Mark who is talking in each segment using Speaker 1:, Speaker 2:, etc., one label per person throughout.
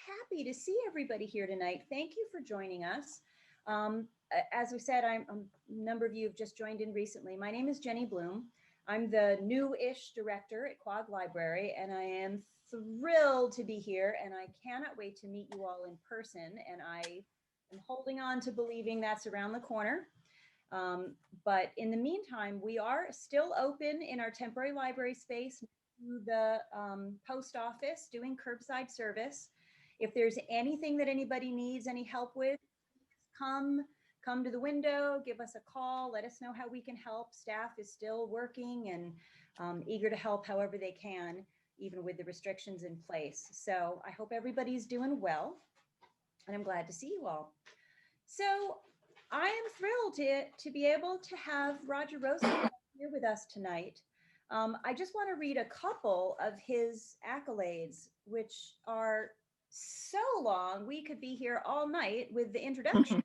Speaker 1: happy to see everybody here tonight. Thank you for joining us. As we said, a number of you have just joined in recently. My name is Jenny Bloom. I'm the new-ish director at Quogue Library, and I am thrilled to be here, and I cannot wait to meet you all in person, and I am holding on to believing that's around the corner. But in the meantime, we are still open in our temporary library space to the post office doing curbside service. If there's anything that anybody needs any help with, come come to the window, give us a call, let us know how we can help. Staff is still working and eager to help however they can, even with the restrictions in place. So I hope everybody's doing well, and I'm glad to see you all. So I am thrilled to be able to have Roger Rosenblatt here with us tonight. I just want to read a couple of his accolades, which are so long, we could be here all night with the introduction.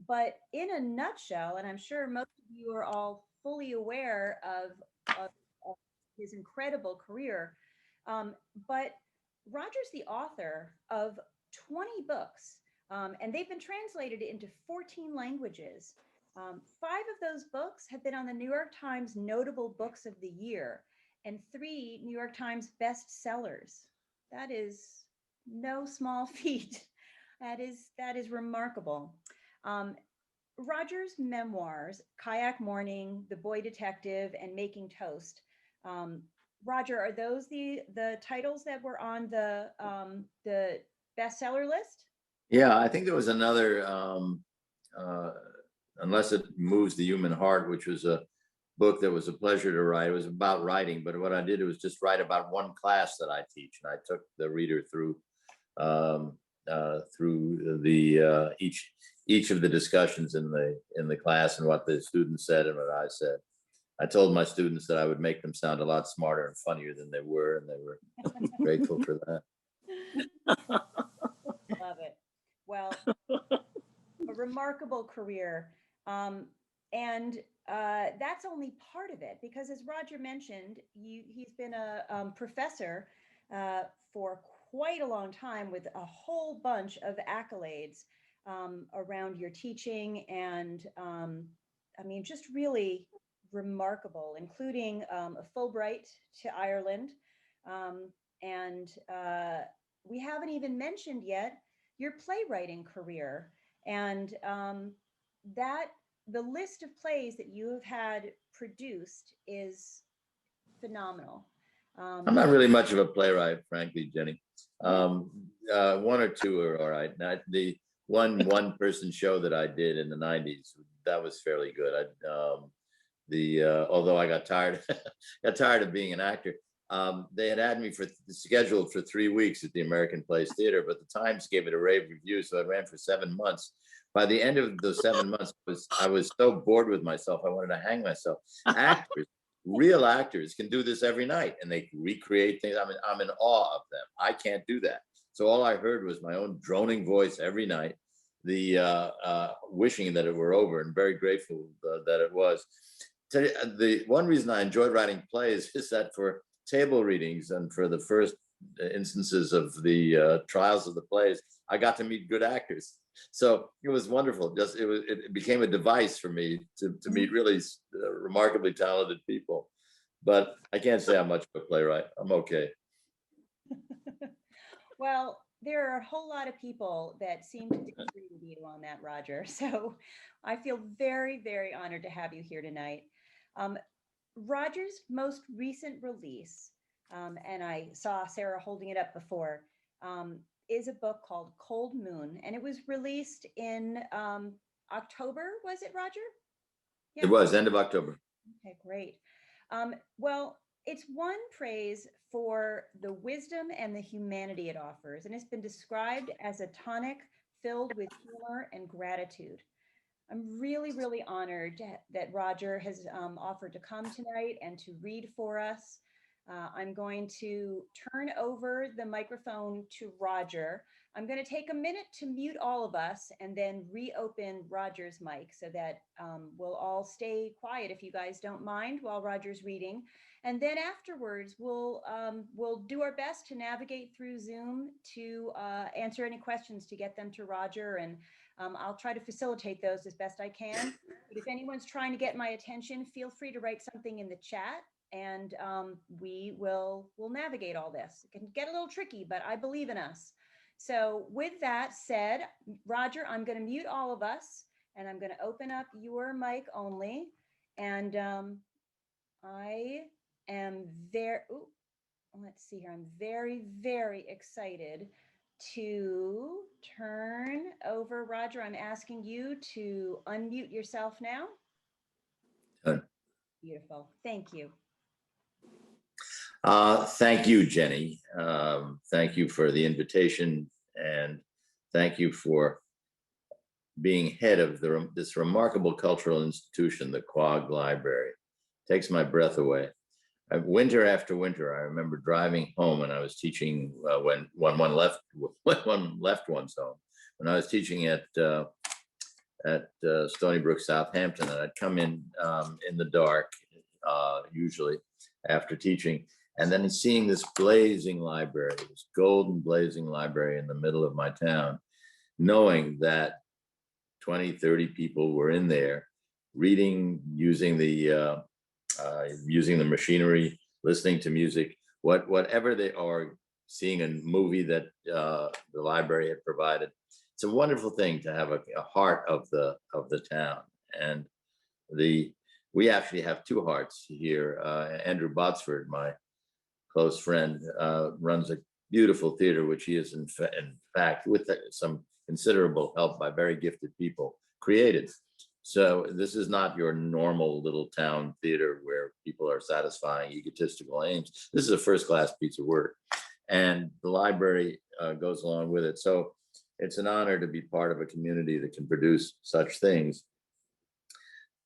Speaker 1: But in a nutshell, and I'm sure most of you are all fully aware of his incredible career, but Roger's the author of 20 books, and they've been translated into 14 languages. Five of those books have been on the New York Times Notable Books of the Year, and three New York Times bestsellers. That is no small feat. That is remarkable. Roger's memoirs, Kayak Morning, The Boy Detective, and Making Toast. Roger, are those the titles that were on the bestseller list?
Speaker 2: Yeah, I think there was another, Unless It Moves the Human Heart, which was a book that was a pleasure to write. It was about writing, but what I did was just write about one class that I teach, and I took the reader through each of the discussions in the class and what the students said and what I said. I told my students that I would make them sound a lot smarter and funnier than they were, and they were grateful for that.
Speaker 1: Love it. Well, a remarkable career. And that's only part of it, because as Roger mentioned, he's been a professor for quite a long time with a whole bunch of accolades around your teaching. And I mean, just really remarkable, including a Fulbright to Ireland. And we haven't even mentioned yet your playwriting career. And that the list of plays that you have had produced is phenomenal.
Speaker 2: I'm not really much of a playwright, frankly, Jenny. One or two are all right. Now, the one person show that I did in the 90s, that was fairly good. Although I got tired of being an actor. They had me scheduled for 3 weeks at the American Place Theater, but the Times gave it a rave review, so it ran for 7 months. By the end of those 7 months, I was so bored with myself, I wanted to hang myself. Real actors can do this every night, and they recreate things. I'm in awe of them. I can't do that. So all I heard was my own droning voice every night, wishing that it were over, and very grateful that it was. The one reason I enjoyed writing plays is that for table readings and for the first instances of the trials of the plays, I got to meet good actors. So it was wonderful. It became a device for me to meet really remarkably talented people. But I can't say I'm much of a playwright. I'm okay.
Speaker 1: Well, there are a whole lot of people that seem to disagree with you on that, Roger. So I feel very, very honored to have you here tonight. Roger's most recent release, and I saw Sarah holding it up before, is a book called Cold Moon, and it was released in October, was it, Roger?
Speaker 2: Yeah. It was end of October.
Speaker 1: Okay, great. Well, it's won praise for the wisdom and the humanity it offers, and it's been described as a tonic filled with humor and gratitude. I'm really, really honored that Roger has offered to come tonight and to read for us. I'm going to turn over the microphone to Roger. I'm going to take a minute to mute all of us and then reopen Roger's mic so that we'll all stay quiet if you guys don't mind while Roger's reading. And then afterwards, we'll do our best to navigate through Zoom to answer any questions to get them to Roger, and I'll try to facilitate those as best I can. But if anyone's trying to get my attention, feel free to write something in the chat, and we'll navigate all this. It can get a little tricky, but I believe in us. So with that said, Roger, I'm going to mute all of us, and I'm going to open up your mic only. And I am very, let's see here. I'm very, very excited to turn over. Roger, I'm asking you to unmute yourself now.
Speaker 2: Done.
Speaker 1: Beautiful. Thank you.
Speaker 2: Thank you, Jenny. Thank you for the invitation, and thank you for being head of this remarkable cultural institution, the Quogue Library. Takes my breath away. Winter after winter, I remember driving home, and I was teaching when one left one's home. When I was teaching at Stony Brook, Southampton, and I'd come in the dark, usually after teaching, and then seeing this blazing library, this golden blazing library in the middle of my town, knowing that 20, 30 people were in there reading, using the machinery, listening to music, whatever they are, seeing a movie that the library had provided. It's a wonderful thing to have a heart of the town. And we actually have two hearts here. Andrew Botsford, my close friend, runs a beautiful theater, which he is in fact, with some considerable help by very gifted people, created. So this is not your normal little town theater where people are satisfying egotistical aims. This is a first-class piece of work, and the library goes along with it. So it's an honor to be part of a community that can produce such things.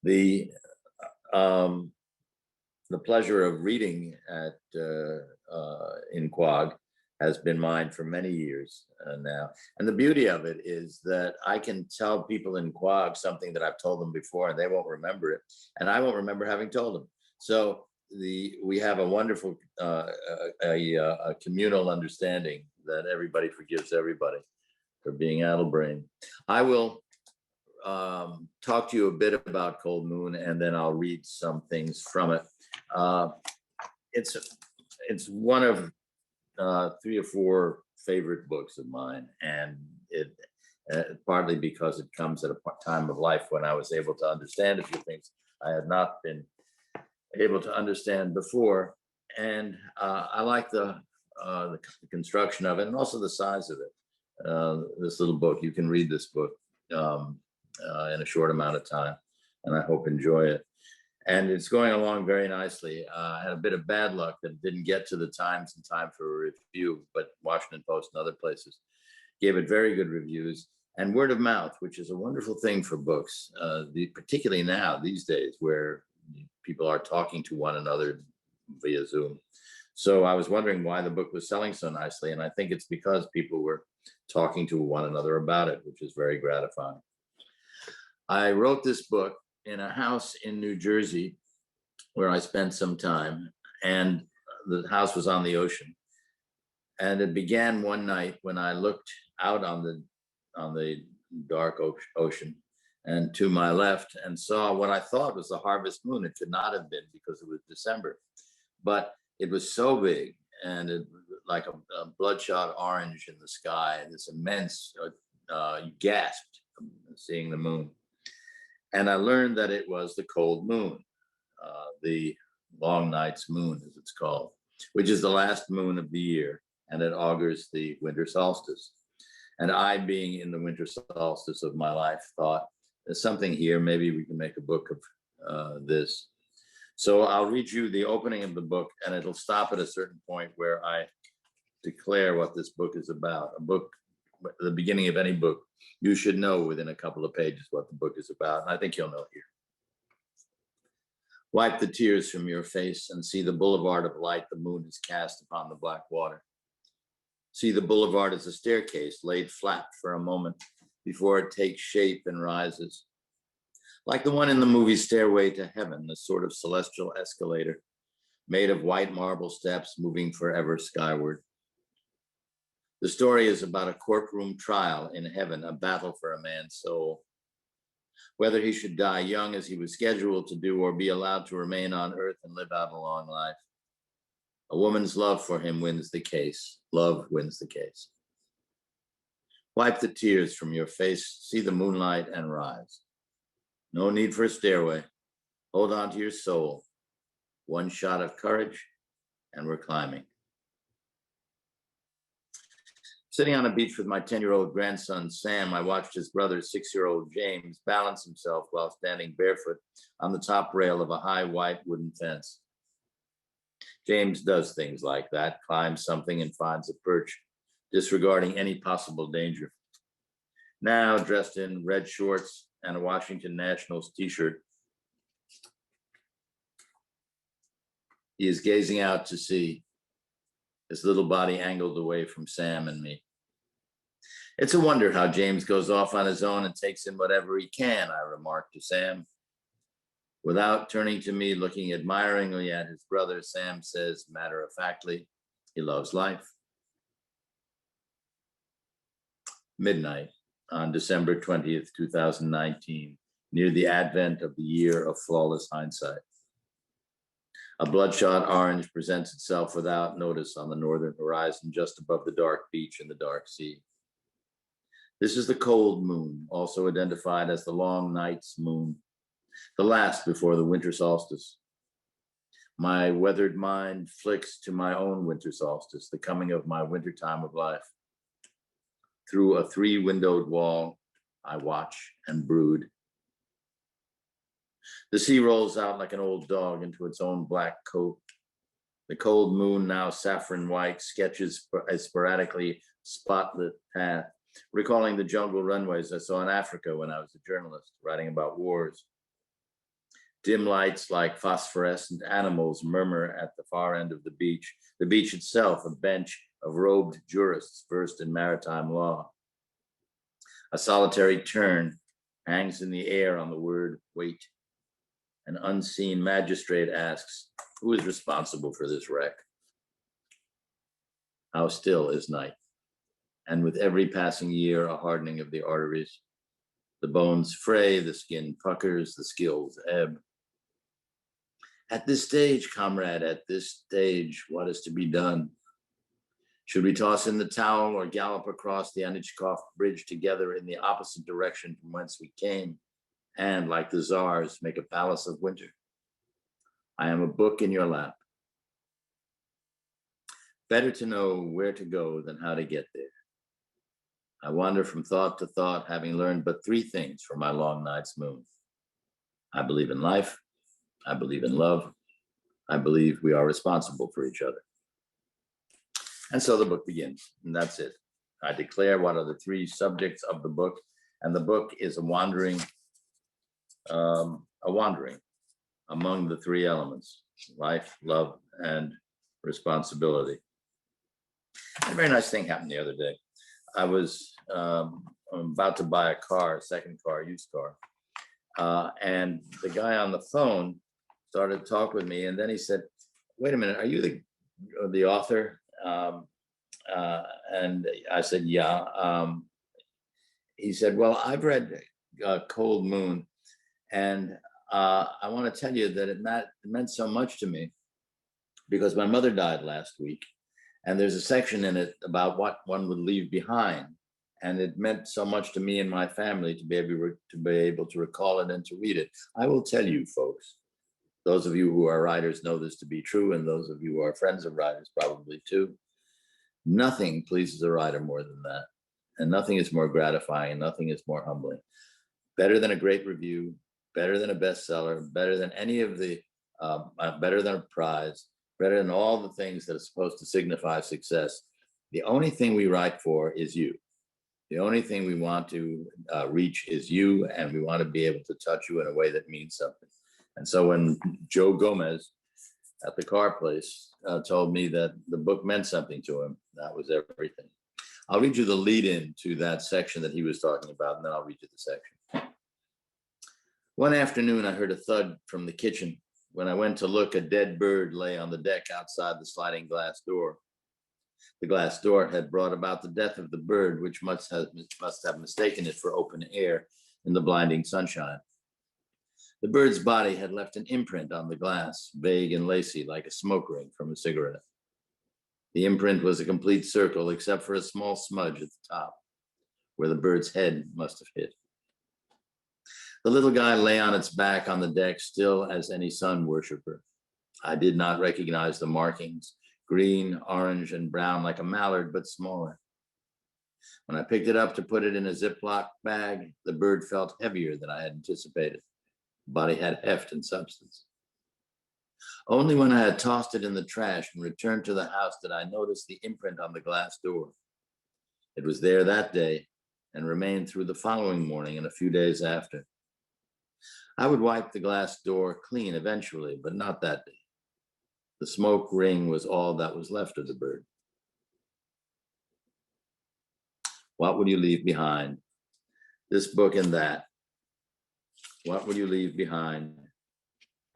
Speaker 2: The pleasure of reading in Quogue has been mine for many years now. And the beauty of it is that I can tell people in Quogue something that I've told them before, and they won't remember it, and I won't remember having told them. So we have a wonderful a communal understanding that everybody forgives everybody for being addle-brained. I will talk to you a bit about Cold Moon, and then I'll read some things from it. It's one of 3 or 4 favorite books of mine, and it partly because it comes at a time of life when I was able to understand a few things I had not been able to understand before, and I like the construction of it and also the size of it. This little book, you can read this book in a short amount of time, and I hope enjoy it. And it's going along very nicely. I had a bit of bad luck that it didn't get to the Times in time for a review, but Washington Post and other places gave it very good reviews. And word of mouth, which is a wonderful thing for books, particularly now, these days, where people are talking to one another via Zoom. So I was wondering why the book was selling so nicely. And I think it's because people were talking to one another about it, which is very gratifying. I wrote this book in a house in New Jersey where I spent some time, and the house was on the ocean. And it began one night when I looked out on the dark ocean and to my left and saw what I thought was the harvest moon. It could not have been because it was December, but it was so big, and it like a bloodshot orange in the sky, and this immense, you gasped seeing the moon. And I learned that it was the cold moon, the long night's moon, as it's called, which is the last moon of the year, and it augurs the winter solstice. And I, being in the winter solstice of my life, thought there's something here. Maybe we can make a book of this. So I'll read you the opening of the book, and it'll stop at a certain point where I declare what this book is about. A book, the beginning of any book, you should know within a couple of pages what the book is about, and I think you'll know here. Wipe the tears from your face and see the boulevard of light the moon has cast upon the black water. See the boulevard as a staircase laid flat for a moment before it takes shape and rises. Like the one in the movie Stairway to Heaven, a sort of celestial escalator, made of white marble steps moving forever skyward. The story is about a courtroom trial in heaven, a battle for a man's soul. Whether he should die young as he was scheduled to do or be allowed to remain on earth and live out a long life. A woman's love for him wins the case. Love wins the case. Wipe the tears from your face, see the moonlight and rise. No need for a stairway. Hold on to your soul. One shot of courage and we're climbing. Sitting on a beach with my 10-year-old grandson, Sam, I watched his brother, 6-year-old James, balance himself while standing barefoot on the top rail of a high white wooden fence. James does things like that, climbs something and finds a perch, disregarding any possible danger. Now dressed in red shorts and a Washington Nationals t-shirt, he is gazing out to sea, his little body angled away from Sam and me. It's a wonder how James goes off on his own and takes in whatever he can, I remarked to Sam. Without turning to me, looking admiringly at his brother, Sam says matter-of-factly, he loves life. Midnight on December 20th, 2019, near the advent of the year of flawless hindsight. A bloodshot orange presents itself without notice on the northern horizon, just above the dark beach and the dark sea. This is the cold moon, also identified as the long night's moon, the last before the winter solstice. My weathered mind flicks to my own winter solstice, the coming of my winter time of life. Through a 3-windowed wall, I watch and brood. The sea rolls out like an old dog into its own black coat. The cold moon, now saffron white, sketches a sporadically spotlit path, recalling the jungle runways I saw in Africa when I was a journalist writing about wars. Dim lights like phosphorescent animals murmur at the far end of the beach itself, a bench of robed jurists versed in maritime law. A solitary tern hangs in the air on the word wait. An unseen magistrate asks, who is responsible for this wreck? How still is night? And with every passing year, a hardening of the arteries. The bones fray, the skin puckers, the skills ebb. At this stage, comrade, at this stage, what is to be done? Should we toss in the towel or gallop across the Anichkov Bridge together in the opposite direction from whence we came, and, like the czars, make a palace of winter? I am a book in your lap. Better to know where to go than how to get there. I wander from thought to thought, having learned but 3 things from my long night's moon. I believe in life. I believe in love. I believe we are responsible for each other. And so the book begins, and that's it. I declare what are the 3 subjects of the book, and the book is a wandering among the 3 elements: life, love, and responsibility. A very nice thing happened the other day. I was about to buy a car, a second car, used car, and the guy on the phone started to talk with me, and then he said, "Wait a minute, are you the author?" And I said, "Yeah." He said, "Well, I've read Cold Moon, and I want to tell you that it meant so much to me because my mother died last week, and there's a section in it about what one would leave behind, and it meant so much to me and my family to be able to recall it and to read it. I will tell you, folks, those of you who are writers know this to be true, and those of you who are friends of writers probably too. Nothing pleases a writer more than that, and nothing is more gratifying, and nothing is more humbling. Better than a great review, better than a bestseller, better than any of the, better than a prize, better than all the things that are supposed to signify success. The only thing we write for is you. The only thing we want to reach is you, and we want to be able to touch you in a way that means something. And so when Joe Gomez at the car place told me that the book meant something to him, that was everything. I'll read you the lead in to that section that he was talking about, and then I'll read you the section. One afternoon, I heard a thud from the kitchen When I went to look, a dead bird lay on the deck outside the sliding glass door. The glass door had brought about the death of the bird, which must have mistaken it for open air in the blinding sunshine. The bird's body had left an imprint on the glass, vague and lacy, like a smoke ring from a cigarette. The imprint was a complete circle, except for a small smudge at the top, where the bird's head must have hit. The little guy lay on its back on the deck, still as any sun worshiper. I did not recognize the markings, green, orange, and brown like a mallard, but smaller. When I picked it up to put it in a Ziploc bag, the bird felt heavier than I had anticipated. The body had heft and substance. Only when I had tossed it in the trash and returned to the house did I notice the imprint on the glass door. It was there that day and remained through the following morning and a few days after. I would wipe the glass door clean eventually, but not that day. The smoke ring was all that was left of the bird. What would you leave behind? This book and that. What would you leave behind?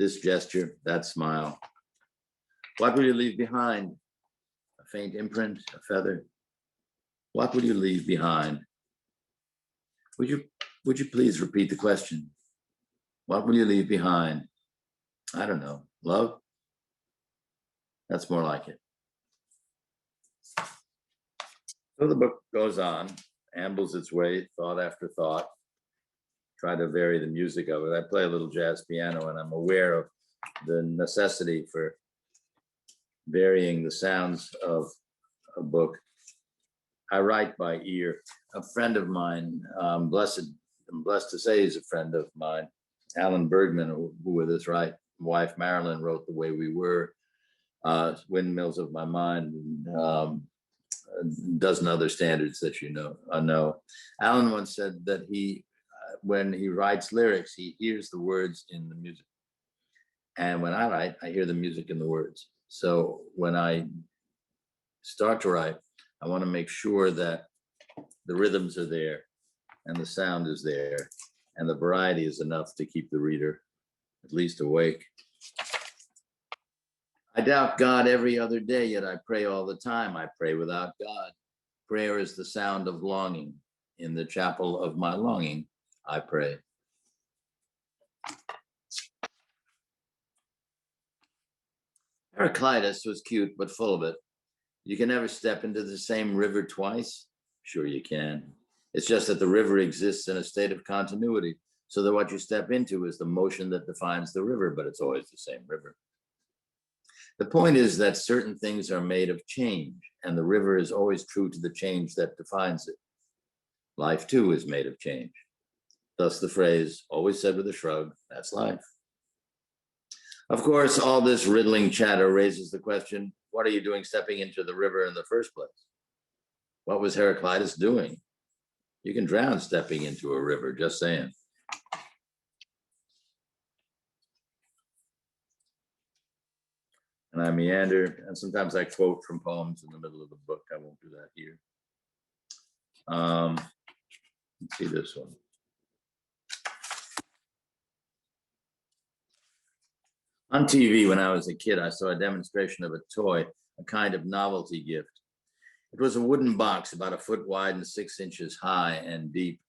Speaker 2: This gesture, that smile. What would you leave behind? A faint imprint, a feather. What would you leave behind? Would you please repeat the question? What will you leave behind? I don't know. Love? That's more like it. So the book goes on, ambles its way, thought after thought. Try to vary the music of it. I play a little jazz piano, and I'm aware of the necessity for varying the sounds of a book. I write by ear. A friend of mine, I'm blessed to say he's a friend of mine, Alan Bergman, who with his wife Marilyn wrote The Way We Were, Windmills of My Mind, and a dozen other standards that you know. Alan once said that when he writes lyrics, he hears the words in the music. And when I write, I hear the music in the words. So when I start to write, I want to make sure that the rhythms are there and the sound is there and the variety is enough to keep the reader at least awake. I doubt God every other day, yet I pray all the time. I pray without God. Prayer is the sound of longing. In the chapel of my longing, I pray. Heraclitus was cute, but full of it. You can never step into the same river twice. Sure you can. It's just that the river exists in a state of continuity, so that what you step into is the motion that defines the river, but it's always the same river. The point is that certain things are made of change, and the river is always true to the change that defines it. Life, too, is made of change. Thus the phrase, always said with a shrug, that's life. Of course, all this riddling chatter raises the question, what are you doing stepping into the river in the first place? What was Heraclitus doing? You can drown stepping into a river, just saying. And I meander, and sometimes I quote from poems in the middle of the book. I won't do that here. Let's see this one. On TV, when I was a kid, I saw a demonstration of a toy, a kind of novelty gift. It was a wooden box about a foot wide and 6 inches high and deep.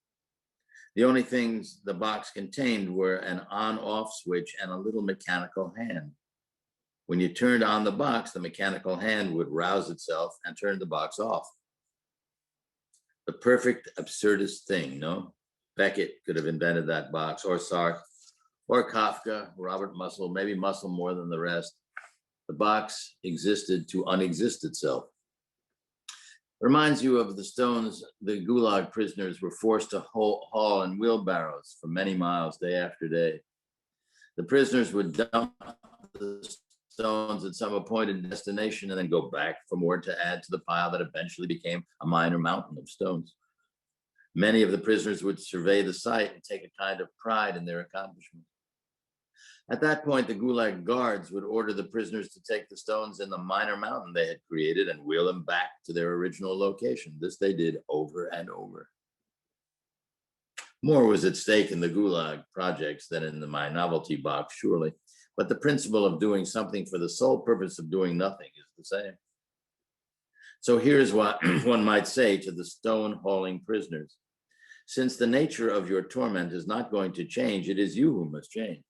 Speaker 2: The only things the box contained were an on-off switch and a little mechanical hand. When you turned on the box, the mechanical hand would rouse itself and turn the box off. The perfect absurdist thing, no? Beckett could have invented that box, or Sartre, or Kafka, Robert Musil, maybe Musil more than the rest. The box existed to unexist itself. Reminds you of the stones the Gulag prisoners were forced to haul in wheelbarrows for many miles, day after day. The prisoners would dump the stones at some appointed destination and then go back for more to add to the pile that eventually became a minor mountain of stones. Many of the prisoners would survey the site and take a kind of pride in their accomplishment. At that point, the Gulag guards would order the prisoners to take the stones in the minor mountain they had created and wheel them back to their original location. This they did over and over. More was at stake in the Gulag projects than in my novelty box, surely. but the principle of doing something for the sole purpose of doing nothing is the same. So here's what one might say to the stone-hauling prisoners. Since the nature of your torment is not going to change, it is you who must change.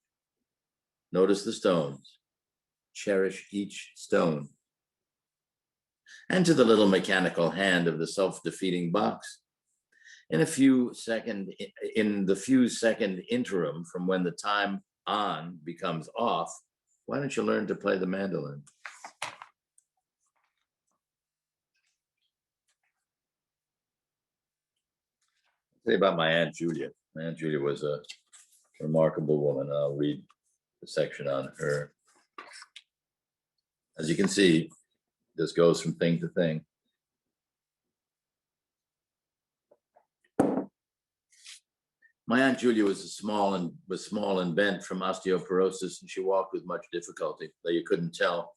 Speaker 2: Notice the stones. Cherish each stone. And to the little mechanical hand of the self-defeating box. In the few second interim from when the time on becomes off, why don't you learn to play the mandolin? I'll tell you about my Aunt Julia. My Aunt Julia was a remarkable woman. I'll read the section on her. As you can see, this goes from thing to thing. My Aunt Julia was small and bent from osteoporosis, and she walked with much difficulty, though you couldn't tell,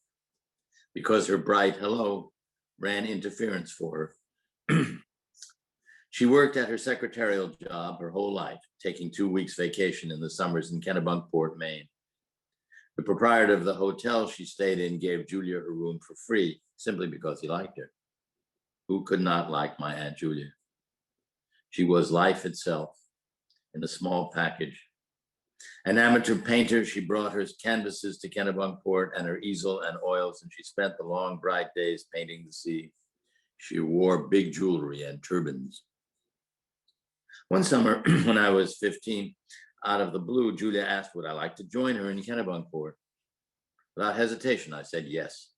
Speaker 2: because her bright hello ran interference for her. She worked at her secretarial job her whole life, taking 2 weeks vacation in the summers in Kennebunkport, Maine. The proprietor of the hotel she stayed in gave Julia her room for free, simply because he liked her. Who could not like my Aunt Julia? She was life itself in a small package. An amateur painter, she brought her canvases to Kennebunkport and her easel and oils, and she spent the long, bright days painting the sea. She wore big jewelry and turbans. One summer, when I was 15, out of the blue, Julia asked would I like to join her in Kennebunkport. Without hesitation, I said yes.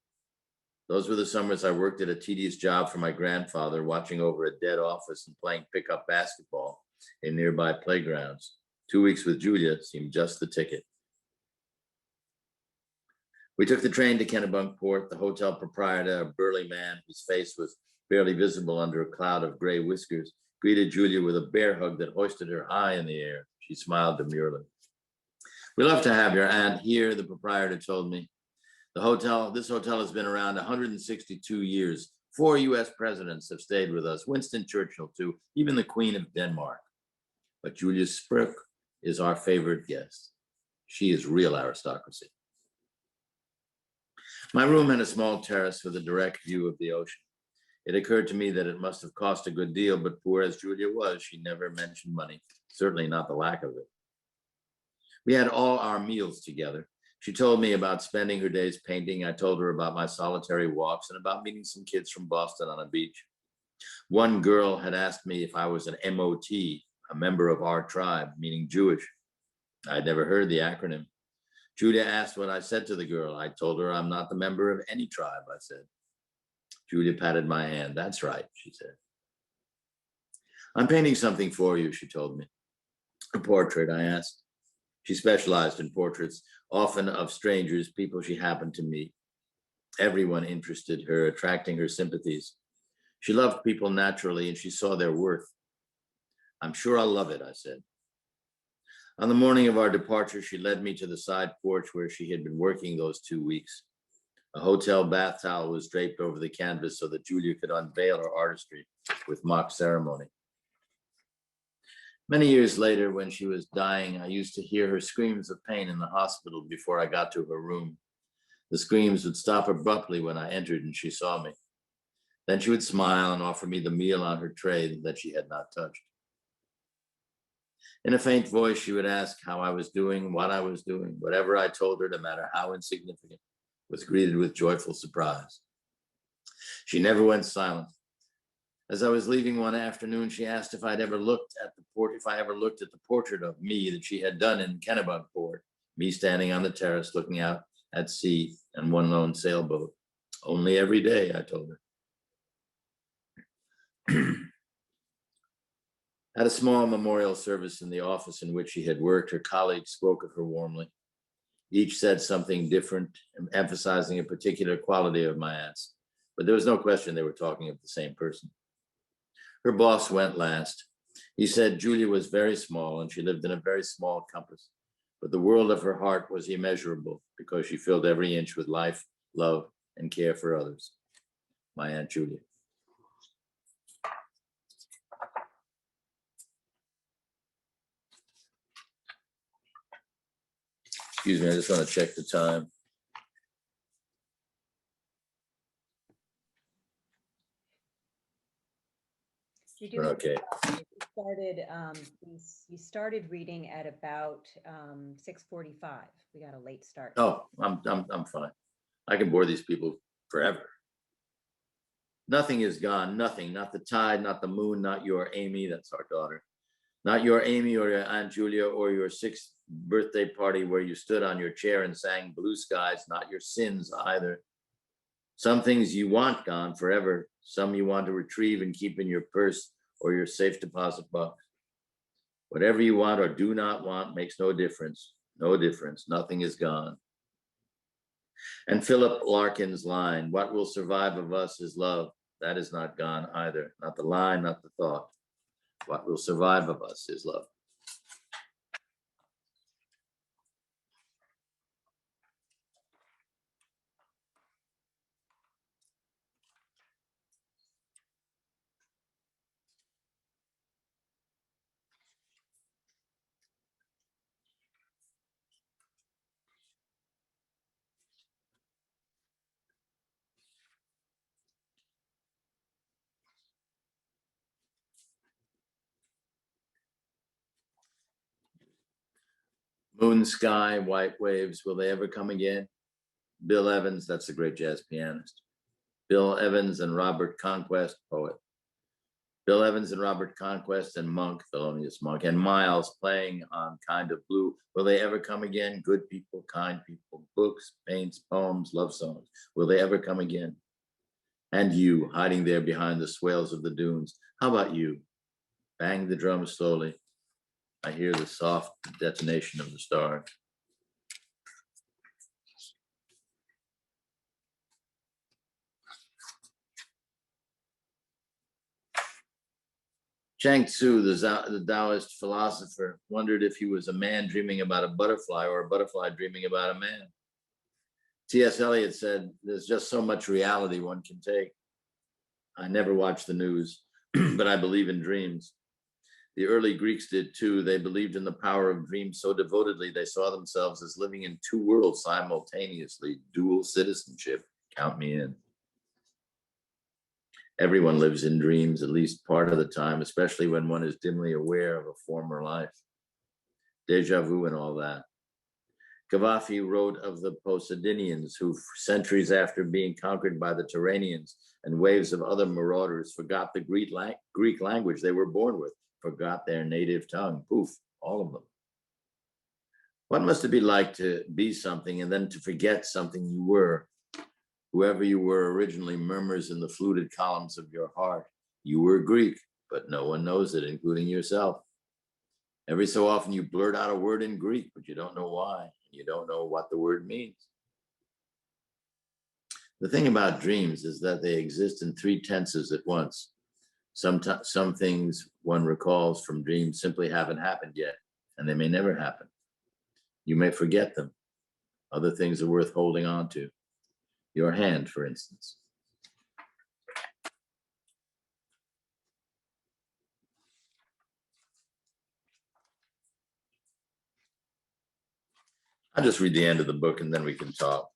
Speaker 2: Those were the summers I worked at a tedious job for my grandfather, watching over a dead office and playing pickup basketball in nearby playgrounds. 2 weeks with Julia seemed just the ticket. We took the train to Kennebunkport. The hotel proprietor, a burly man whose face was barely visible under a cloud of gray whiskers, greeted Julia with a bear hug that hoisted her high in the air. She smiled demurely. We love to have your aunt here, the proprietor told me. This hotel has been around 162 years. 4 US presidents have stayed with us, Winston Churchill too, even the Queen of Denmark. But Julia Sprook is our favorite guest. She is real aristocracy. My room had a small terrace with a direct view of the ocean. It occurred to me that it must have cost a good deal, but poor as Julia was, she never mentioned money, certainly not the lack of it. We had all our meals together. She told me about spending her days painting. I told her about my solitary walks and about meeting some kids from Boston on a beach. One girl had asked me if I was an MOT, a member of our tribe, meaning Jewish. I'd never heard the acronym. Julia asked what I said to the girl. I told her I'm not the member of any tribe, I said. Julia patted my hand. That's right, she said. I'm painting something for you, she told me. A portrait, I asked. She specialized in portraits, often of strangers, people she happened to meet. Everyone interested her, attracting her sympathies. She loved people naturally, and she saw their worth. I'm sure I'll love it, I said. On the morning of our departure, she led me to the side porch where she had been working those 2 weeks. A hotel bath towel was draped over the canvas so that Julia could unveil her artistry with mock ceremony. Many years later, when she was dying, I used to hear her screams of pain in the hospital before I got to her room. The screams would stop abruptly when I entered and she saw me. Then she would smile and offer me the meal on her tray that she had not touched. In a faint voice, she would ask how I was doing, what I was doing. Whatever I told her, no matter how insignificant, was greeted with joyful surprise. She never went silent. As I was leaving one afternoon, she asked if I ever looked at the portrait of me that she had done in Kennebunkport, me standing on the terrace looking out at sea and one lone sailboat. Only every day, I told her. At a small memorial service in the office in which she had worked, her colleagues spoke of her warmly. Each said something different, emphasizing a particular quality of my aunt's, but there was no question they were talking of the same person. Her boss went last. He said Julia was very small and she lived in a very small compass, but the world of her heart was immeasurable because she filled every inch with life, love, and care for others. My Aunt Julia. Excuse me, I just want to check the time.
Speaker 1: You do.
Speaker 2: Okay.
Speaker 1: You started reading at about 6:45. We got a late start.
Speaker 2: Oh, I'm fine. I can bore these people forever. Nothing is gone. Nothing. Not the tide. Not the moon. Not your Amy. That's our daughter. Not your Amy or your Aunt Julia or your 6th birthday party where you stood on your chair and sang Blue Skies. Not your sins either. Some things you want gone forever. Some you want to retrieve and keep in your purse or your safe deposit box. Whatever you want or do not want makes no difference. No difference. Nothing is gone. And Philip Larkin's line, what will survive of us is love. That is not gone either. Not the line, not the thought. What will survive of us is love. Moon, sky, white waves, will they ever come again? Bill Evans, that's a great jazz pianist. Bill Evans and Robert Conquest, poet. Bill Evans and Robert Conquest and Monk, Thelonious Monk, and Miles playing on Kind of Blue. Will they ever come again? Good people, kind people, books, paints, poems, love songs. Will they ever come again? And you, hiding there behind the swales of the dunes. How about you? Bang the drum slowly. I hear the soft detonation of the stars. Chang Tzu, the Taoist philosopher, wondered if he was a man dreaming about a butterfly or a butterfly dreaming about a man. T.S. Eliot said, there's just so much reality one can take. I never watch the news, but I believe in dreams. The early Greeks did too. They believed in the power of dreams so devotedly they saw themselves as living in two worlds simultaneously, dual citizenship. Count me in. Everyone lives in dreams at least part of the time, especially when one is dimly aware of a former life. Deja vu and all that. Cavafy wrote of the Posidonians who, centuries after being conquered by the Turanians and waves of other marauders, forgot the Greek language they were born with, forgot their native tongue. Poof, all of them. What must it be like to be something and then to forget something you were? Whoever you were originally murmurs in the fluted columns of your heart. You were Greek, but no one knows it, including yourself. Every so often you blurt out a word in Greek, but you don't know why. You don't know what the word means. The thing about dreams is that they exist in 3 tenses at once. Some things one recalls from dreams simply haven't happened yet, and they may never happen. You may forget them. Other things are worth holding on to. Your hand, for instance. I'll just read the end of the book and then we can talk.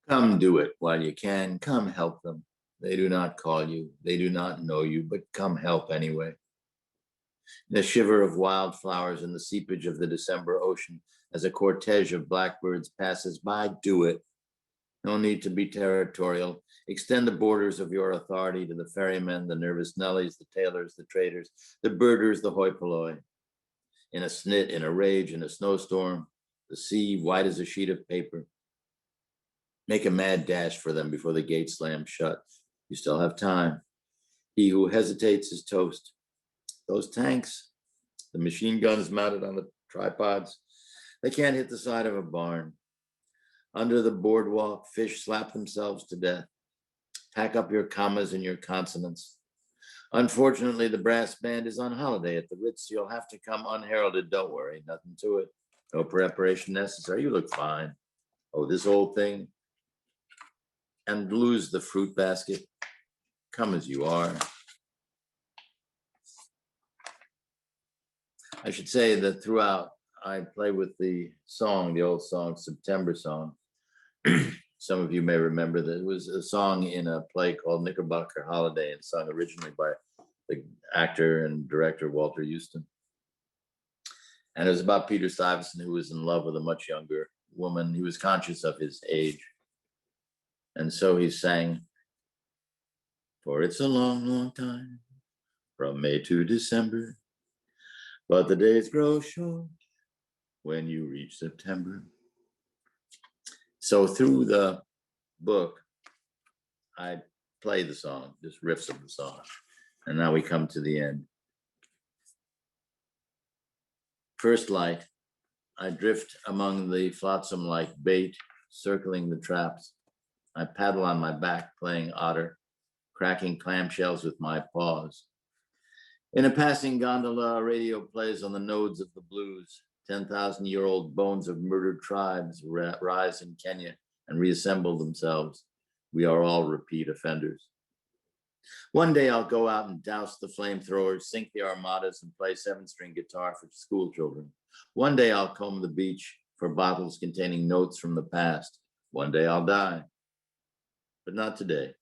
Speaker 2: Come do it while you can. Come help them. They do not call you. They do not know you, but come help anyway. In the shiver of wildflowers in the seepage of the December ocean, as a cortege of blackbirds passes by, do it. No need to be territorial. Extend the borders of your authority to the ferrymen, the nervous Nellies, the tailors, the traders, the birders, the hoi polloi. In a snit, in a rage, in a snowstorm, the sea white as a sheet of paper. Make a mad dash for them before the gate slams shut. You still have time. He who hesitates is toast. Those tanks, the machine guns mounted on the tripods, they can't hit the side of a barn. Under the boardwalk, fish slap themselves to death. Pack up your commas and your consonants. Unfortunately, the brass band is on holiday at the Ritz. You'll have to come unheralded. Don't worry, nothing to it. No preparation necessary. You look fine. Oh, this old thing. And lose the fruit basket. Come as you are. I should say that throughout, I play with the song, the old song, September Song. Some of you may remember that it was a song in a play called Knickerbocker Holiday and sung originally by the actor and director Walter Euston. And it was about Peter Stuyvesant, who was in love with a much younger woman. He was conscious of his age. And so he sang, "For it's a long, long time from May to December, but the days grow short when you reach September." So through the book, I play the song, just riffs of the song. And now we come to the end. First light, I drift among the flotsam like bait, circling the traps. I paddle on my back, playing otter, cracking clamshells with my paws. In a passing gondola, a radio plays on the nodes of the blues. 10,000-year-old bones of murdered tribes rise in Kenya and reassemble themselves. We are all repeat offenders. One day I'll go out and douse the flamethrowers, sink the armadas, and play 7-string guitar for school children. One day I'll comb the beach for bottles containing notes from the past. One day I'll die, but not today.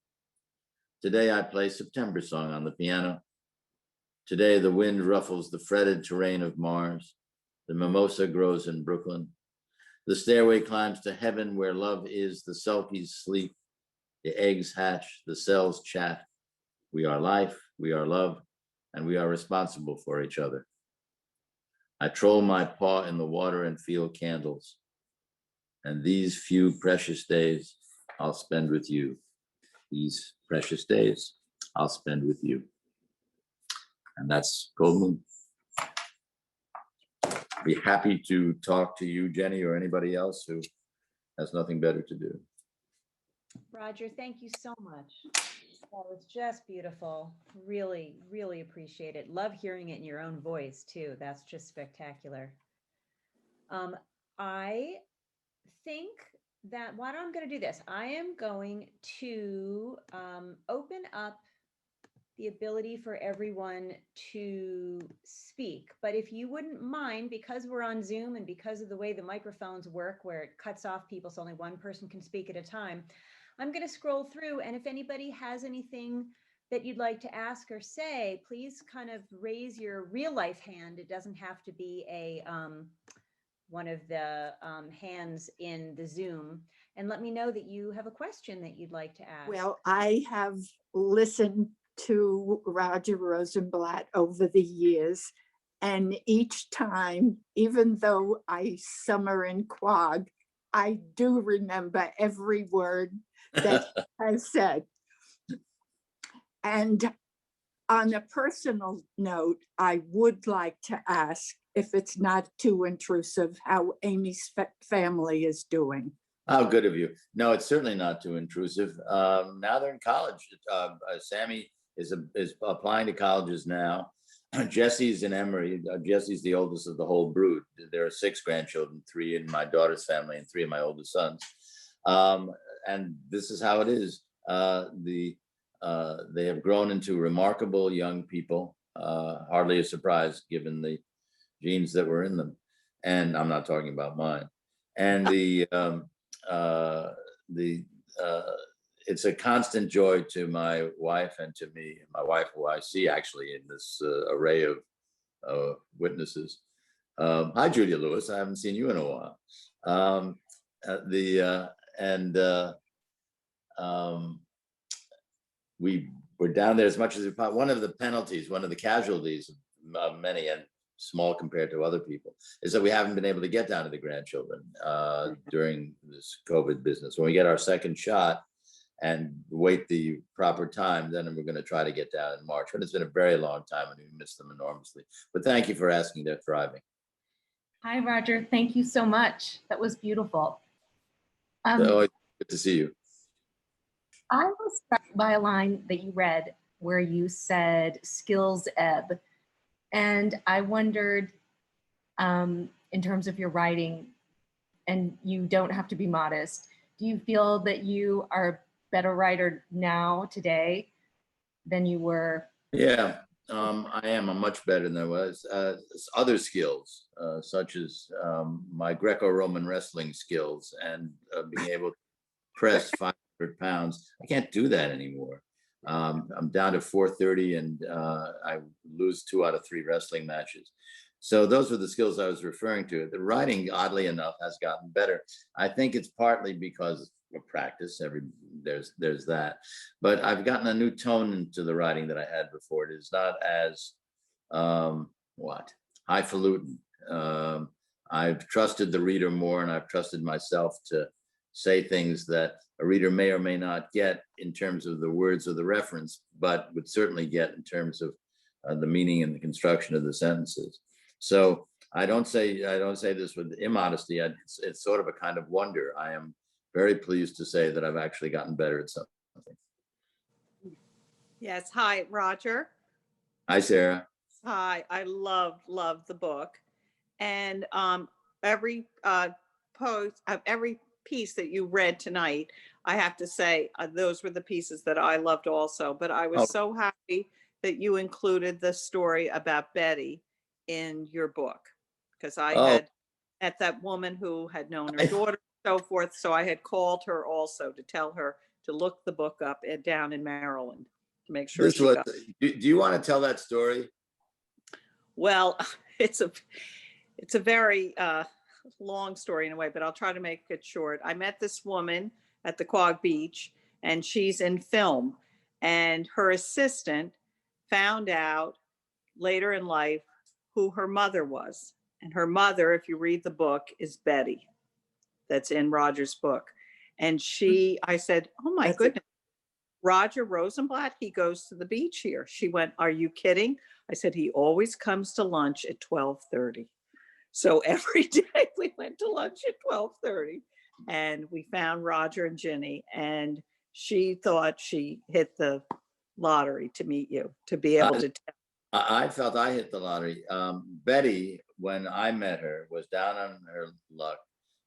Speaker 2: Today I play September Song on the piano. Today the wind ruffles the fretted terrain of Mars. The mimosa grows in Brooklyn. The stairway climbs to heaven where love is. The sulkies sleep. The eggs hatch. The cells chat. We are life, we are love, and we are responsible for each other. I troll my paw in the water and feel candles. And these few precious days I'll spend with you. These precious days I'll spend with you. And that's Quogue Moon. Be happy to talk to you, Jenny, or anybody else who has nothing better to do.
Speaker 1: Roger, thank you so much. That was just beautiful. Really, really appreciate it. Love hearing it in your own voice too. That's just spectacular. I think that why don't I'm going to do this? I am going to open up the ability for everyone to speak. But if you wouldn't mind, because we're on Zoom and because of the way the microphones work, where it cuts off people so only one person can speak at a time, I'm going to scroll through, and if anybody has anything that you'd like to ask or say, please kind of raise your real life hand. It doesn't have to be a one of the hands in the Zoom, and let me know that you have a question that you'd like to ask.
Speaker 3: Well, I have listened to Roger Rosenblatt over the years, and each time, even though I summer in Quogue, I do remember every word that he has said. And on a personal note, I would like to ask, if it's not too intrusive, how Amy's family is doing.
Speaker 2: How good of you. No, it's certainly not too intrusive. Now they're in college. Sammy is applying to colleges now. Jesse's in Emory. Jesse's the oldest of the whole brood. There are 6 grandchildren, 3 in my daughter's family and 3 of my oldest sons. And this is how it is. They have grown into remarkable young people. Hardly a surprise given the genes that were in them. And I'm not talking about mine. And it's a constant joy to my wife and to me. My wife, who I see actually in this array of witnesses. Hi, Julia Lewis. I haven't seen you in a while. We were down there as much as we possible. One of the penalties, one of the casualties of many, and small compared to other people, is that we haven't been able to get down to the grandchildren during this COVID business. When we get our second shot and wait the proper time, then we're going to try to get down in March. But it's been a very long time and we miss them enormously. But thank you for asking. They're thriving.
Speaker 4: Hi, Roger. Thank you so much. That was beautiful.
Speaker 2: Good to see you.
Speaker 4: I was struck by a line that you read where you said skills ebb. And I wondered, in terms of your writing, and you don't have to be modest, do you feel that you are a better writer now, today, than you were?
Speaker 2: Yeah, I am. I'm much better than I was. Other skills, such as my Greco-Roman wrestling skills and being able to press 500 pounds. I can't do that anymore. I'm down to 430 and I lose 2 out of 3 wrestling matches. So those were the skills I was referring to. The writing, oddly enough, has gotten better. I think it's partly because of practice. There's that, but I've gotten a new tone into the writing that I had before. It is not as highfalutin. I've trusted the reader more, and I've trusted myself to say things that a reader may or may not get in terms of the words or the reference, but would certainly get in terms of the meaning and the construction of the sentences. So I don't say this with immodesty. It's sort of a kind of wonder. I am very pleased to say that I've actually gotten better at something.
Speaker 5: Yes. Hi, Roger.
Speaker 2: Hi, Sarah.
Speaker 5: Hi. I love the book, and every every piece that you read tonight, I have to say those were the pieces that I loved also. But I was so happy that you included the story about Betty in your book, because I had met that woman who had known her daughter and so forth. So I had called her also to tell her to look the book up down in Maryland to make sure she got it.
Speaker 2: Do you want to tell that story?
Speaker 5: Well, it's a very long story in a way, but I'll try to make it short. I met this woman at the Quogue Beach, and she's in film, and her assistant found out later in life who her mother was. And her mother, if you read the book, is Betty. That's in Roger's book. And I said, oh my goodness, Roger Rosenblatt, he goes to the beach here. She went, are you kidding? I said, he always comes to lunch at 12:30. So every day we went to lunch at 12:30, and we found Roger and Ginny, and she thought she hit the lottery to meet you, to be able to tell.
Speaker 2: I felt I hit the lottery. Betty, when I met her, was down on her luck,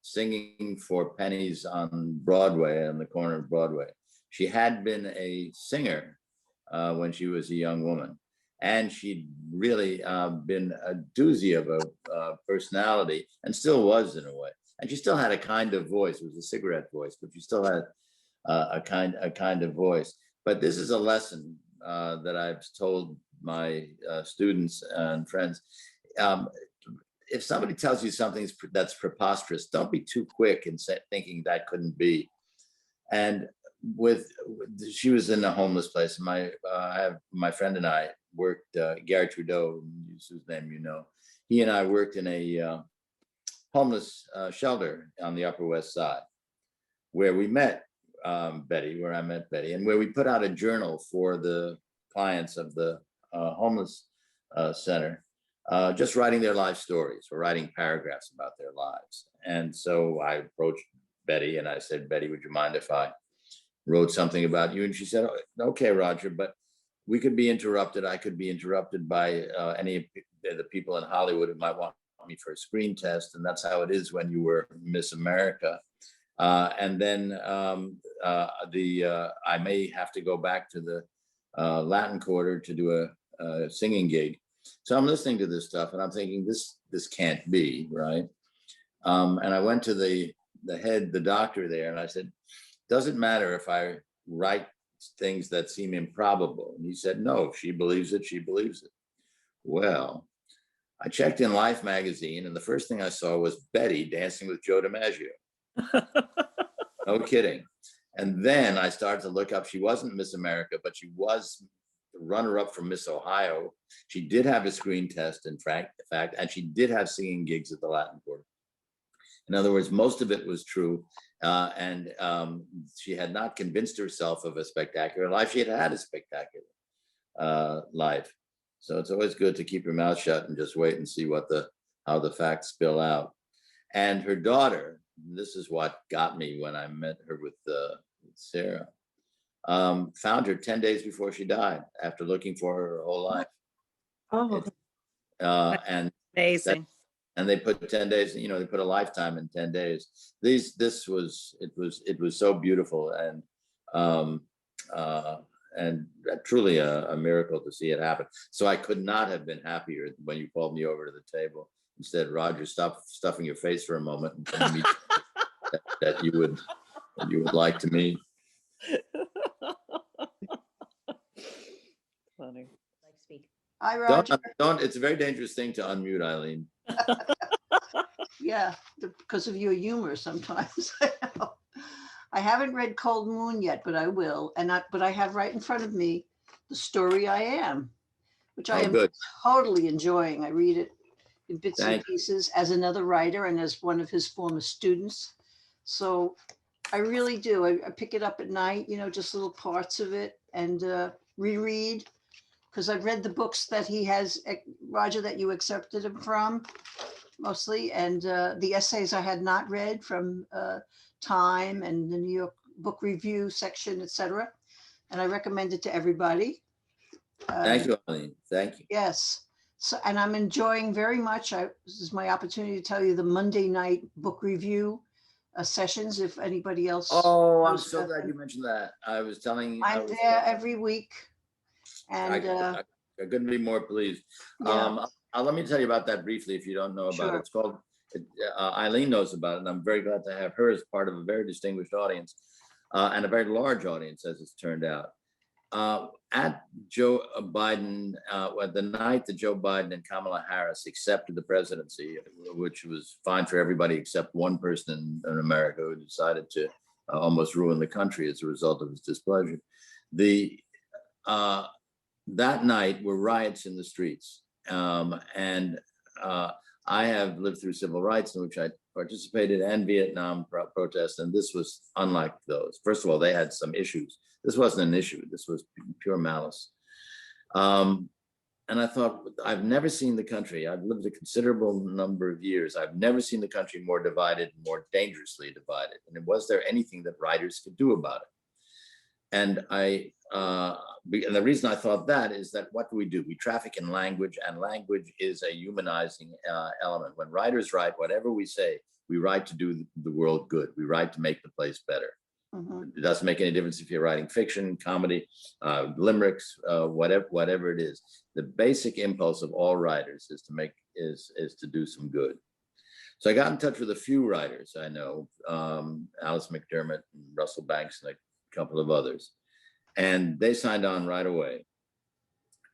Speaker 2: singing for pennies on Broadway, on the corner of Broadway. She had been a singer when she was a young woman, and she'd really been a doozy of a personality, and still was in a way. And she still had a kind of voice. It was a cigarette voice, but she still had a kind of voice. But this is a lesson that I've told my students and friends. If somebody tells you something that's preposterous, don't be too quick in thinking that couldn't be. And she was in a homeless place. My friend and I worked, Gary Trudeau, whose name you know, he and I worked in a homeless shelter on the Upper West Side, where we met Betty, where I met Betty, and where we put out a journal for the clients of the homeless center, just writing their life stories or writing paragraphs about their lives. And so I approached Betty and I said, Betty, would you mind if I wrote something about you? And she said, oh, okay, Roger, but we could be interrupted. I could be interrupted by any of the people in Hollywood who might want me for a screen test. And that's how it is when you were Miss America. And then I may have to go back to the Latin Quarter to do a singing gig. So I'm listening to this stuff and I'm thinking, this can't be, right? And I went to the doctor there, and I said, does it matter if I write things that seem improbable? And he said, no, if she believes it, she believes it. Well, I checked in Life magazine, and the first thing I saw was Betty dancing with Joe DiMaggio. No kidding. And then I started to look up, she wasn't Miss America, but she was the runner-up for Miss Ohio. She did have a screen test, in fact, and she did have singing gigs at the Latin Quarter. In other words, most of it was true. And she had not convinced herself of a spectacular life. She had had a spectacular life. So it's always good to keep your mouth shut and just wait and see how the facts spill out. And her daughter, this is what got me when I met her with Sarah, found her 10 days before she died after looking for her whole life.
Speaker 3: Oh,
Speaker 2: and
Speaker 5: Amazing.
Speaker 2: And they put 10 days, they put a lifetime in 10 days. It was so beautiful. And truly a miracle to see it happen. So I could not have been happier when you called me over to the table and said, Roger, stop stuffing your face for a moment and tell me that you would like to meet.
Speaker 5: Funny.
Speaker 1: Like speak.
Speaker 6: Hi, Roger.
Speaker 2: Don't, it's a very dangerous thing to unmute, Eileen.
Speaker 6: Yeah, because of your humor sometimes. I haven't read Cold Moon yet, but I will. But I have right in front of me The Story I Am, which I
Speaker 2: Oh,
Speaker 6: am
Speaker 2: good.
Speaker 6: totally enjoying. I read it in bits and
Speaker 2: Thank you.
Speaker 6: pieces as another writer and as one of his former students. So I really do. I pick it up at night, just little parts of it and reread, because I've read the books that he has, Roger, that you accepted him from mostly, and the essays I had not read from Time and the New York Book Review section, etc. And I recommend it to everybody.
Speaker 2: Thank you, Eileen. Thank you.
Speaker 6: Yes. So, and I'm enjoying very much. This is my opportunity to tell you the Monday night book review sessions. If anybody else,
Speaker 2: Oh, I'm
Speaker 6: knows
Speaker 2: so
Speaker 6: about
Speaker 2: glad
Speaker 6: them.
Speaker 2: you mentioned that. I was telling.
Speaker 6: I'm there every week, and
Speaker 2: I couldn't be more pleased.
Speaker 6: yeah,
Speaker 2: Let me tell you about that briefly if you don't know about it.
Speaker 6: Sure.
Speaker 2: It's called, Eileen knows about it, and I'm very glad to have her as part of a very distinguished audience and a very large audience, as it's turned out. At Joe Biden, the night that Joe Biden and Kamala Harris accepted the presidency, which was fine for everybody except one person in America who decided to almost ruin the country as a result of his displeasure. That night were riots in the streets. I have lived through civil rights in which I participated and Vietnam protests, and this was unlike those. First of all, they had some issues. This wasn't an issue. This was pure malice. And I thought, I've never seen the country. I've lived a considerable number of years. I've never seen the country more divided, more dangerously divided. And was there anything that writers could do about it? And and the reason I thought that is that what do? We traffic in language, and language is a humanizing element. When writers write, whatever we say, we write to do the world good. We write to make the place better. It doesn't make any difference if you're writing fiction, comedy, limericks, whatever it is. The basic impulse of all writers is to do some good. So I got in touch with a few writers I know, Alice McDermott, and Russell Banks, and a couple of others, and they signed on right away.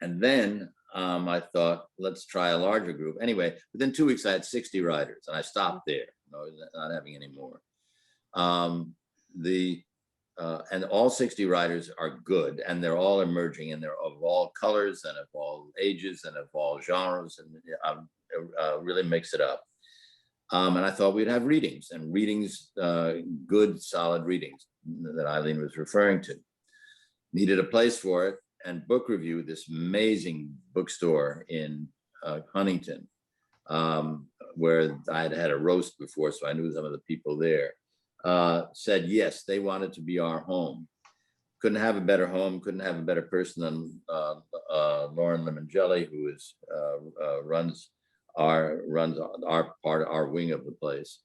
Speaker 2: And then I thought, let's try a larger group. Anyway, within 2 weeks, I had 60 writers, and I stopped there. Not having any more. And all 60 writers are good, and they're all emerging, and they're of all colors and of all ages and of all genres, and really mix it up. And I thought we'd have readings, and readings, good, solid readings that Eileen was referring to. Needed a place for it, and Book Review, this amazing bookstore in Huntington, where I had had a roast before, so I knew some of the people there, said yes, they wanted to be our home. Couldn't have a better home, couldn't have a better person than Lauren Limongelli, who runs our part, our wing of the place.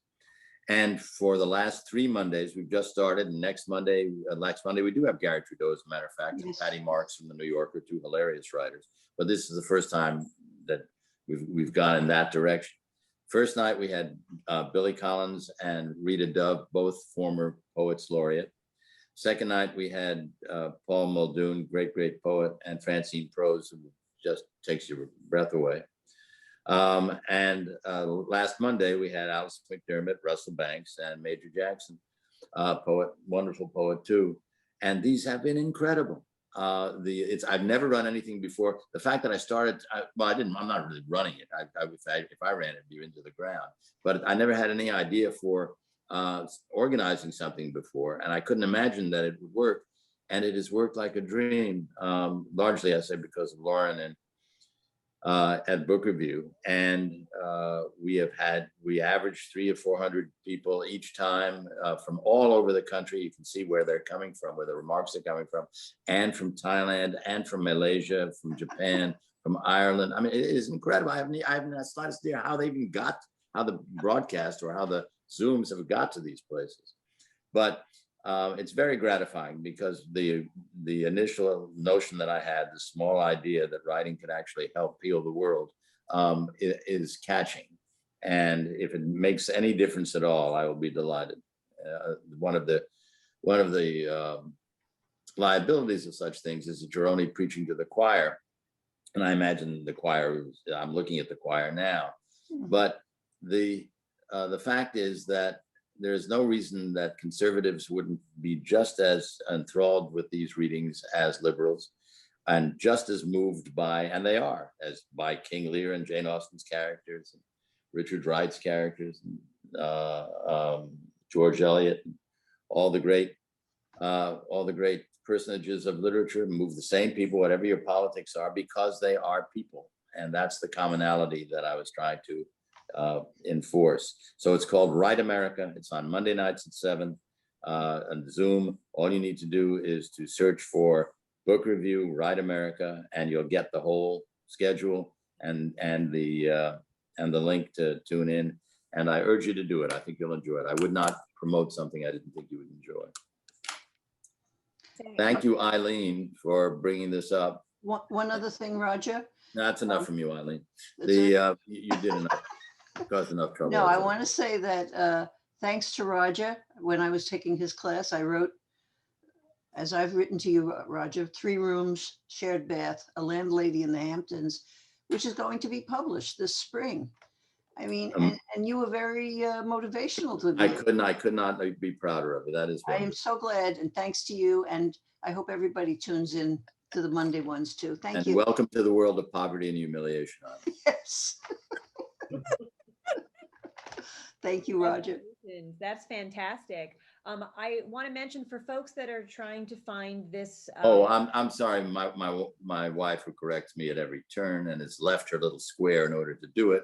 Speaker 2: And for the last 3 Mondays, we've just started. And next Monday we do have Gary Trudeau, as a matter of fact, and Patty Marks from the New Yorker, 2 hilarious writers. But this is the first time that we've gone in that direction. First night we had Billy Collins and Rita Dove, both former poets laureate. Second night we had Paul Muldoon, great poet, and Francine Prose, who just takes your breath away. And last Monday we had Alice McDermott, Russell Banks, and Major Jackson, poet, wonderful poet too. And these have been incredible. I've never run anything before. The fact that I started, I'm not really running it. If I ran it, it'd be into the ground. But I never had any idea for organizing something before, and I couldn't imagine that it would work. And it has worked like a dream, largely, I say, because of Lauren and at Book Review. And we average 300 or 400 people each time from all over the country. You can see where they're coming from, where the remarks are coming from, and from Thailand, and from Malaysia, from Japan, from Ireland. I mean, it is incredible. I haven't the slightest idea how they even got, how the broadcast or how the Zooms have got to these places. But it's very gratifying because the initial notion that I had, the small idea that writing could actually help heal the world, is catching. And if it makes any difference at all, I will be delighted. One of the liabilities of such things is that you're only preaching to the choir. And I imagine the choir, I'm looking at the choir now, but the fact is that there's no reason that conservatives wouldn't be just as enthralled with these readings as liberals, and just as moved by, and they are, as by King Lear and Jane Austen's characters, and Richard Wright's characters, and George Eliot, and all the great personages of literature. Move the same people, whatever your politics are, because they are people, and that's the commonality that I was trying to enforce. So it's called Write America. It's on Monday nights at 7 on Zoom. All you need to do is to search for book review Write America, and you'll get the whole schedule and the link to tune in. And I urge you to do it. I think you'll enjoy it. I would not promote something I didn't think you would enjoy. Thank you, Eileen, for bringing this up.
Speaker 6: One other thing, Roger.
Speaker 2: That's enough from you, Eileen.
Speaker 6: That's it.
Speaker 2: You did enough. Caused enough trouble.
Speaker 6: No, I want to say that thanks to Roger, when I was taking his class, I wrote, as I've written to you, Roger, 3 rooms, shared bath, a landlady in the Hamptons, which is going to be published this spring. I mean, and you were very motivational to me.
Speaker 2: I could not be prouder of it. That is
Speaker 6: I am
Speaker 2: wonderful.
Speaker 6: so glad, and thanks to you. And I hope everybody tunes in to the Monday ones too. Thank
Speaker 2: And
Speaker 6: you.
Speaker 2: welcome to the world of poverty and humiliation.
Speaker 6: Yes. Thank you, Roger.
Speaker 1: That's fantastic. I want to mention for folks that are trying to find this.
Speaker 2: Oh, I'm sorry. My wife who corrects me at every turn and has left her little square in order to do it.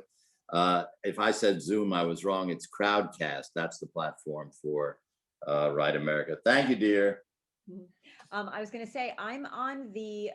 Speaker 2: If I said Zoom, I was wrong. It's Crowdcast. That's the platform for Write America. Thank you, dear.
Speaker 1: I was going to say, I'm on the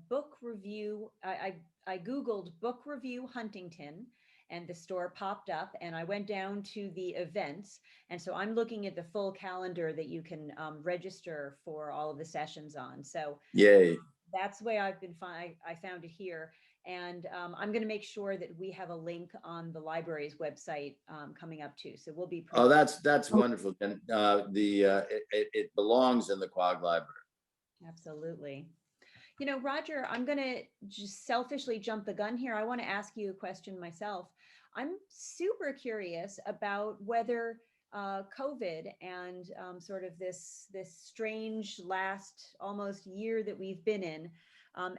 Speaker 1: book review. I Googled book review Huntington, and the store popped up, and I went down to the events. And so I'm looking at the full calendar that you can register for all of the sessions on. So
Speaker 2: Yay.
Speaker 1: that's the way I've been I found it here. And I'm going to make sure that we have a link on the library's website coming up too. So we'll be.
Speaker 2: Oh, that's wonderful. And it belongs in the Quogue Library.
Speaker 1: Absolutely. You know, Roger, I'm going to just selfishly jump the gun here. I want to ask you a question myself. I'm super curious about whether COVID and sort of this strange last almost year that we've been in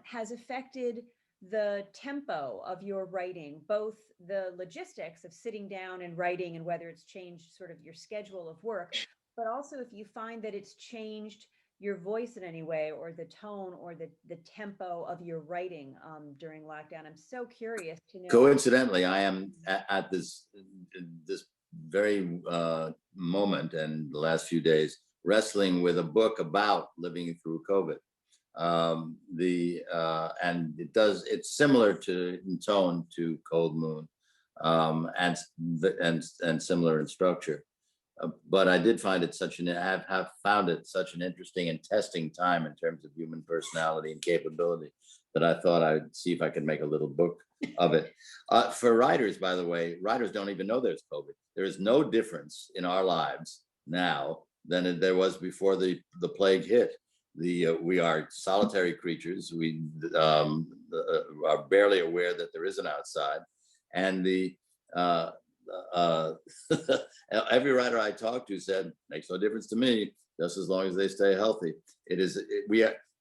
Speaker 1: has affected the tempo of your writing, both the logistics of sitting down and writing and whether it's changed sort of your schedule of work, but also if you find that it's changed your voice in any way, or the tone or the tempo of your writing during lockdown. I'm so curious to know.
Speaker 2: Coincidentally, I am at this very moment and the last few days wrestling with a book about living through COVID. And it's similar in tone to Cold Moon, and similar in structure. But I did find it have found it such an interesting and testing time in terms of human personality and capability that I thought I'd see if I could make a little book of it. For writers, by the way, writers don't even know there's COVID. There is no difference in our lives now than there was before the plague hit. We are solitary creatures. We are barely aware that there is an outside, and every writer I talked to said, makes no difference to me, just as long as they stay healthy.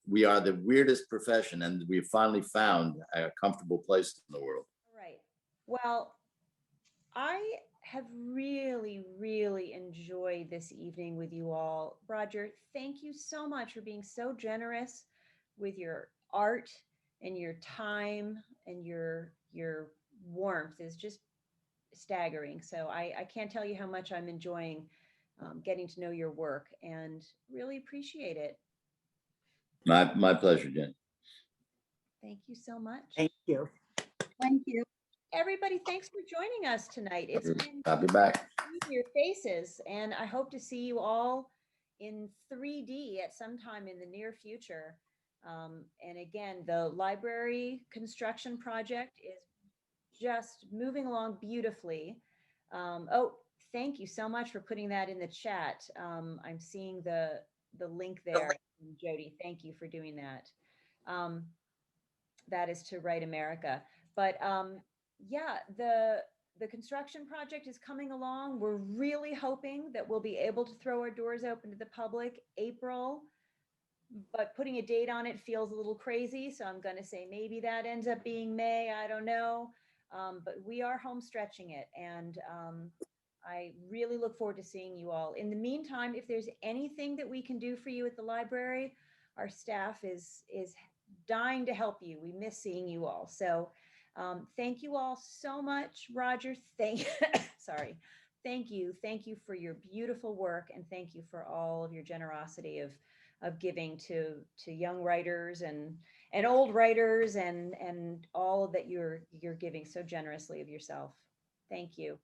Speaker 2: We are the weirdest profession, and we finally found a comfortable place in the world.
Speaker 1: Right. Well, I have really, really enjoyed this evening with you all. Roger, thank you so much for being so generous with your art and your time, and your warmth is just staggering. So I can't tell you how much I'm enjoying getting to know your work, and really appreciate it.
Speaker 2: My pleasure, Jen.
Speaker 1: Thank you so much.
Speaker 3: Thank you.
Speaker 6: Thank you.
Speaker 1: Everybody, thanks for joining us tonight. It's been
Speaker 2: I'll be back.
Speaker 1: seeing your faces, and I hope to see you all in 3D at some time in the near future. And again, the library construction project is just moving along beautifully. Oh, thank you so much for putting that in the chat. I'm seeing the link there, Jody. Thank you for doing that. That is to Right America. But yeah, the construction project is coming along. We're really hoping that we'll be able to throw our doors open to the public April, but putting a date on it feels a little crazy. So I'm going to say maybe that ends up being May. I don't know. But we are home stretching it. And I really look forward to seeing you all. In the meantime, if there's anything that we can do for you at the library, our staff is dying to help you. We miss seeing you all. So thank you all so much, Roger. Sorry. Thank you. Thank you for your beautiful work, and thank you for all of your generosity of giving to young writers and old writers and all that you're giving so generously of yourself. Thank you.